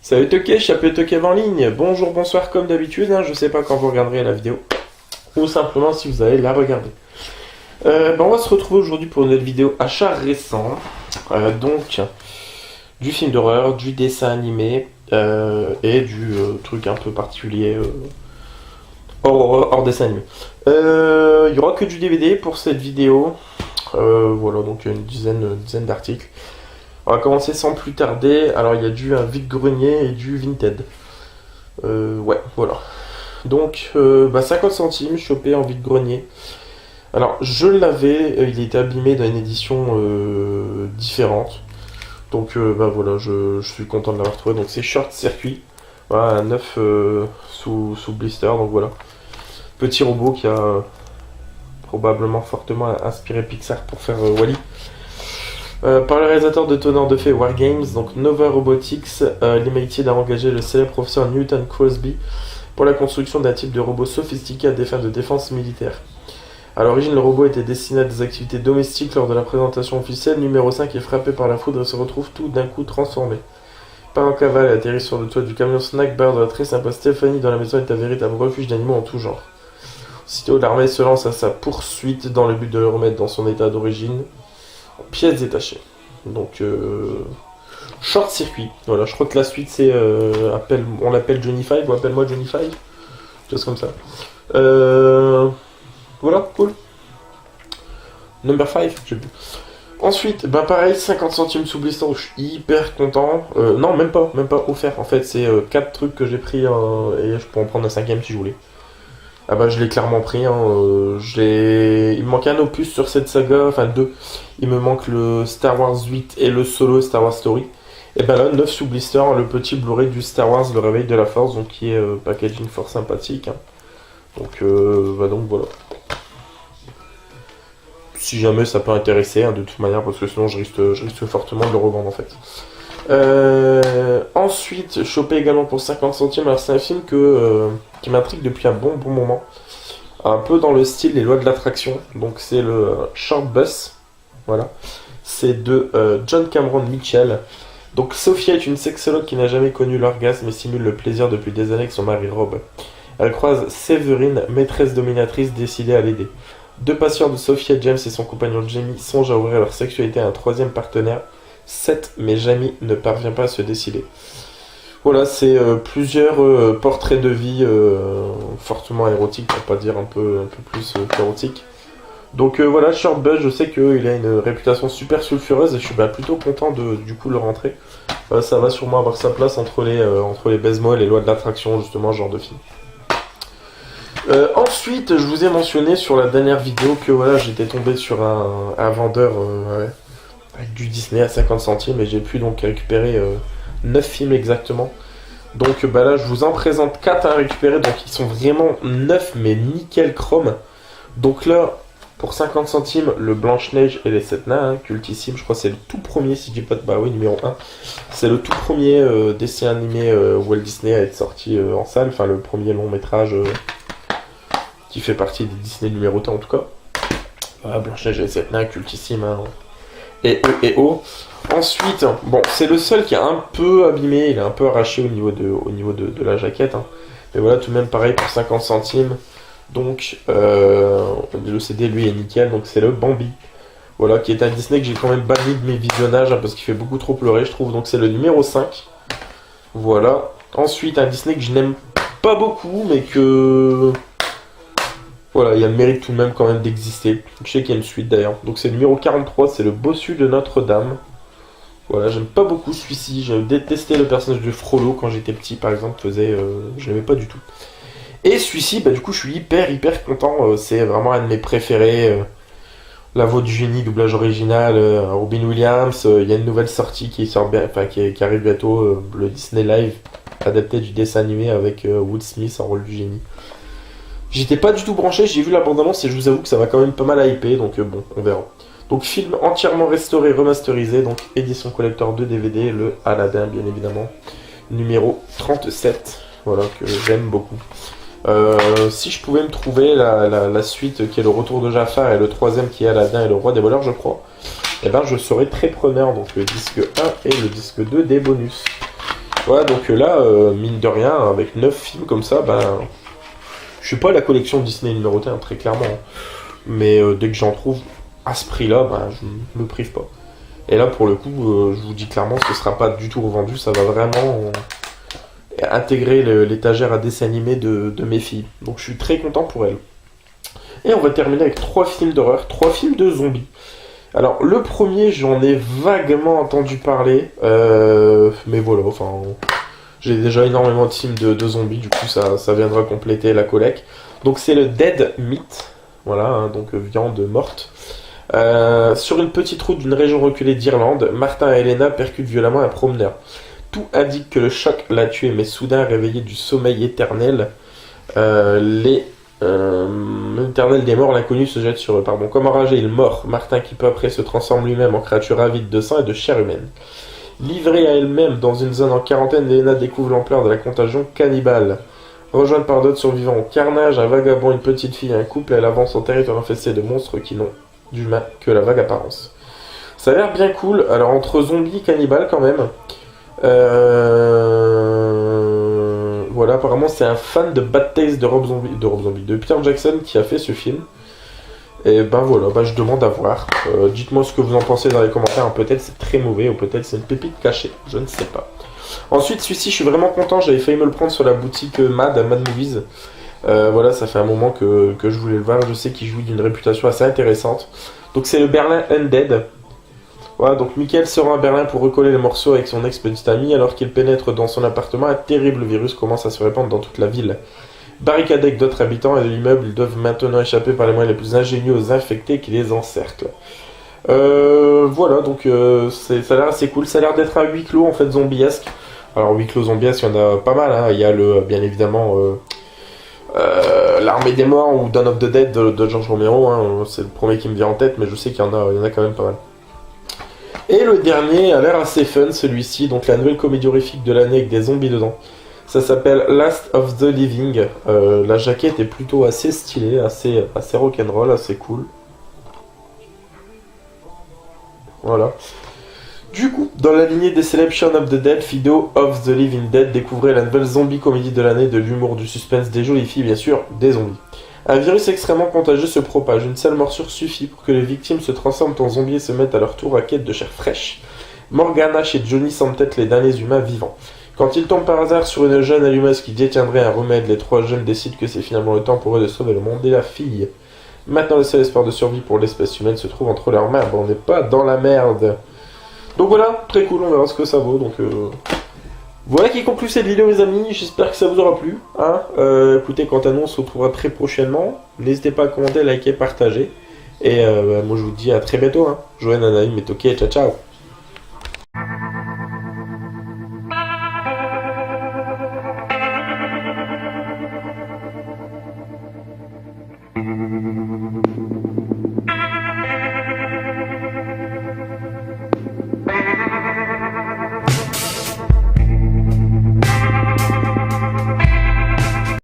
Salut Toké, Chapeau Toké en ligne. Bonjour, bonsoir comme d'habitude, hein, je sais pas quand vous regarderez la vidéo. Ou simplement si vous allez la regarder. On va se retrouver aujourd'hui pour une autre vidéo achat récent. Donc, du film d'horreur, du dessin animé et du truc un peu particulier hors dessin animé. Il y aura que du DVD pour cette vidéo. Voilà, donc il y a une dizaine d'articles. On va commencer sans plus tarder. Alors il y a du vide-grenier et du Vinted. Ouais, voilà. Donc 50 centimes, chopé en vide-grenier. Alors je l'avais, il était abîmé dans une édition différente. Donc voilà, je suis content de l'avoir trouvé. Donc c'est Short Circuit. Voilà, un neuf sous blister, donc voilà. Petit robot qui a probablement fortement inspiré Pixar pour faire Wall-E. Par le réalisateur de Teneur de Fées Wargames, donc Nova Robotics Limited a engagé le célèbre professeur Newton Crosby pour la construction d'un type de robot sophistiqué à des fins de défense militaire. A l'origine, le robot était destiné à des activités domestiques. Lors de la présentation officielle, numéro 5 est frappé par la foudre et se retrouve tout d'un coup transformé. Part en cavale et atterrit sur le toit du camion Snack Bar de la très sympa Stéphanie dans la maison est un véritable refuge d'animaux en tout genre. Aussitôt, l'armée se lance à sa poursuite dans le but de le remettre dans son état d'origine. Pièces détachées. Donc Short Circuit. Voilà, je crois que la suite c'est on l'appelle Johnny Five ou appelle-moi Johnny Five. Chose comme ça. Voilà, cool. Number 5, j'ai vu. Ensuite, pareil, 50 centimes sous blister, je suis hyper content. Non, même pas offert. En fait, c'est 4 trucs que j'ai pris et je peux en prendre un 5ème si je voulais. Ah bah je l'ai clairement pris, hein. Il me manque un opus sur cette saga, enfin 2. Il me manque le Star Wars 8 et le solo Star Wars Story. Et ben là, 9 sous blister, le petit Blu-ray du Star Wars, le réveil de la force, donc qui est packaging fort sympathique. Hein. Donc voilà. Si jamais ça peut intéresser, hein, de toute manière, parce que sinon je risque fortement de le revendre en fait. Ensuite, chopé également pour 50 centimes. Alors c'est un film qui m'intrigue depuis un bon moment. Un peu dans le style Les lois de l'attraction. Donc c'est le Short Bus. Voilà. C'est de John Cameron Mitchell. Donc Sophia est une sexologue qui n'a jamais connu l'orgasme et simule le plaisir depuis des années avec son mari Rob. Elle croise Séverine, maîtresse dominatrice décidée à l'aider. Deux patients de Sophia, James et son compagnon Jamie songent à ouvrir leur sexualité à un troisième partenaire. 7, mais Jamie ne parvient pas à se décider. Voilà, c'est plusieurs portraits de vie fortement érotiques, pour pas dire un peu plus érotique. Donc voilà, Short Buzz, je sais qu'il a une réputation super sulfureuse et je suis plutôt content de du coup le rentrer. Ça va sûrement avoir sa place entre les baise-mots et les lois de l'attraction, justement, ce genre de film. Ensuite, je vous ai mentionné sur la dernière vidéo que voilà, j'étais tombé sur un vendeur avec du Disney à 50 centimes et j'ai pu donc récupérer 9 films exactement. Donc là, je vous en présente 4 à récupérer, donc ils sont vraiment 9 mais nickel chrome. Donc là, pour 50 centimes, le Blanche-Neige et les 7 nains, hein, cultissime, je crois que c'est le tout premier, si je dis pas de... Bah oui, numéro 1. C'est le tout premier dessin animé Walt Disney à être sorti en salle, enfin le premier long métrage qui fait partie des Disney numérotés en tout cas. Blanche-Neige et les 7 nains, cultissime, hein. Et O. Ensuite, bon, c'est le seul qui est un peu abîmé, il est un peu arraché au niveau de la jaquette. Hein. Mais voilà, tout de même pareil pour 50 centimes. Donc, le CD lui est nickel, donc c'est le Bambi. Voilà, qui est un Disney que j'ai quand même banni de mes visionnages, hein, parce qu'il fait beaucoup trop pleurer, je trouve. Donc c'est le numéro 5. Voilà. Ensuite, un Disney que je n'aime pas beaucoup, mais que... Voilà, il y a le mérite tout de même quand même d'exister. Je sais qu'il y a une suite d'ailleurs. Donc c'est le numéro 43, c'est le Bossu de Notre-Dame. Voilà, j'aime pas beaucoup celui-ci. J'ai détesté le personnage de Frollo quand j'étais petit, par exemple. Je l'aimais pas du tout. Et celui-ci, du coup, je suis hyper content. C'est vraiment un de mes préférés. La voix du génie, doublage original, Robin Williams. Il y a une nouvelle sortie qui arrive bientôt. Le Disney Live, adapté du dessin animé avec Will Smith en rôle du génie. J'étais pas du tout branché, j'ai vu la bande-annonce et je vous avoue que ça va quand même pas mal hyper, donc bon, on verra. Donc film entièrement restauré, remasterisé, donc édition collector de DVD, le Aladdin bien évidemment, numéro 37, voilà, que j'aime beaucoup. Si je pouvais me trouver la suite qui est le retour de Jafar et le troisième qui est Aladdin et le roi des voleurs je crois, et je serais très preneur, donc le disque 1 et le disque 2 des bonus. Voilà, donc là, mine de rien, avec 9 films comme ça, ben, je suis pas la collection Disney numérotée, hein, très clairement. Mais dès que j'en trouve à ce prix-là, ben, je me prive pas. Et là, pour le coup, je vous dis clairement, ce sera pas du tout revendu, ça va vraiment intégrer l'étagère à dessin animé de mes filles. Donc je suis très content pour elles. Et on va terminer avec 3 films d'horreur, 3 films de zombies. Alors, le premier, j'en ai vaguement entendu parler, mais voilà, enfin, j'ai déjà énormément de films de zombies, du coup, ça viendra compléter la collecte. Donc, c'est le Dead Meat, voilà, hein, donc viande morte. Sur une petite route d'une région reculée d'Irlande, Martin et Helena percutent violemment un promeneur. Tout indique que le choc l'a tué, mais soudain réveillé du sommeil éternel, l'éternel des morts, l'inconnu se jette sur eux. Pardon. Comme enragé, il mord Martin qui peu après se transforme lui-même en créature avide de sang et de chair humaine. Livrée à elle-même dans une zone en quarantaine, Helena découvre l'ampleur de la contagion cannibale. Rejointe par d'autres survivants au carnage, un vagabond, une petite fille et un couple, elle avance en territoire infesté de monstres qui n'ont d'humains que la vague apparence. Ça a l'air bien cool. Alors entre zombies, cannibales quand même. Voilà, apparemment c'est un fan de Bad Taste de Rob Zombie, de Peter Jackson qui a fait ce film. Et ben voilà, je demande à voir. Dites-moi ce que vous en pensez dans les commentaires. Peut-être c'est très mauvais ou peut-être c'est une pépite cachée, je ne sais pas. Ensuite, celui-ci, je suis vraiment content. J'avais failli me le prendre sur la boutique Mad Movies. Voilà, ça fait un moment que je voulais le voir. Je sais qu'il jouit d'une réputation assez intéressante. Donc c'est le Berlin Undead. Voilà, donc Michael se rend à Berlin pour recoller les morceaux avec son ex-petite amie. Alors qu'il pénètre dans son appartement, un terrible virus commence à se répandre dans toute la ville. Barricadés avec d'autres habitants et de l'immeuble, ils doivent maintenant échapper par les moyens les plus ingénieux aux infectés qui les encerclent. Voilà, donc ça a l'air assez cool. Ça a l'air d'être un huis clos en fait zombiesque. Alors huis clos zombiesque, il y en a pas mal. Hein. Il y a bien évidemment l'Armée des Morts ou Dawn of the Dead de George Romero. Hein. C'est le premier qui me vient en tête, mais je sais qu'il y en a quand même pas mal. Et le dernier a l'air assez fun, celui-ci, donc la nouvelle comédie horrifique de l'année avec des zombies dedans. Ça s'appelle Last of the Living. La jaquette est plutôt assez stylée, assez rock'n'roll, assez cool. Voilà. Du coup, dans la lignée des célèbres Shaun of the Dead, Fido of the Living Dead, découvrez la nouvelle zombie comédie de l'année, de l'humour, du suspense, des jolies filles, bien sûr, des zombies. Un virus extrêmement contagieux se propage. Une seule morsure suffit pour que les victimes se transforment en zombies et se mettent à leur tour à quête de chair fraîche. Morgan, Ash et Johnny semblent être les derniers humains vivants. Quand ils tombent par hasard sur une jeune allumeuse qui détiendrait un remède, les 3 jeunes décident que c'est finalement le temps pour eux de sauver le monde et la fille. Maintenant, le seul espoir de survie pour l'espèce humaine se trouve entre leurs mains. Bon, on n'est pas dans la merde. Donc voilà, très cool, on verra ce que ça vaut. Donc voilà qui conclut cette vidéo, mes amis. J'espère que ça vous aura plu. Hein. Écoutez, quant à nous, on se retrouvera très prochainement. N'hésitez pas à commenter, liker, partager. Et moi, je vous dis à très bientôt. Hein. Joël, Anaïm et Toki, ciao ciao.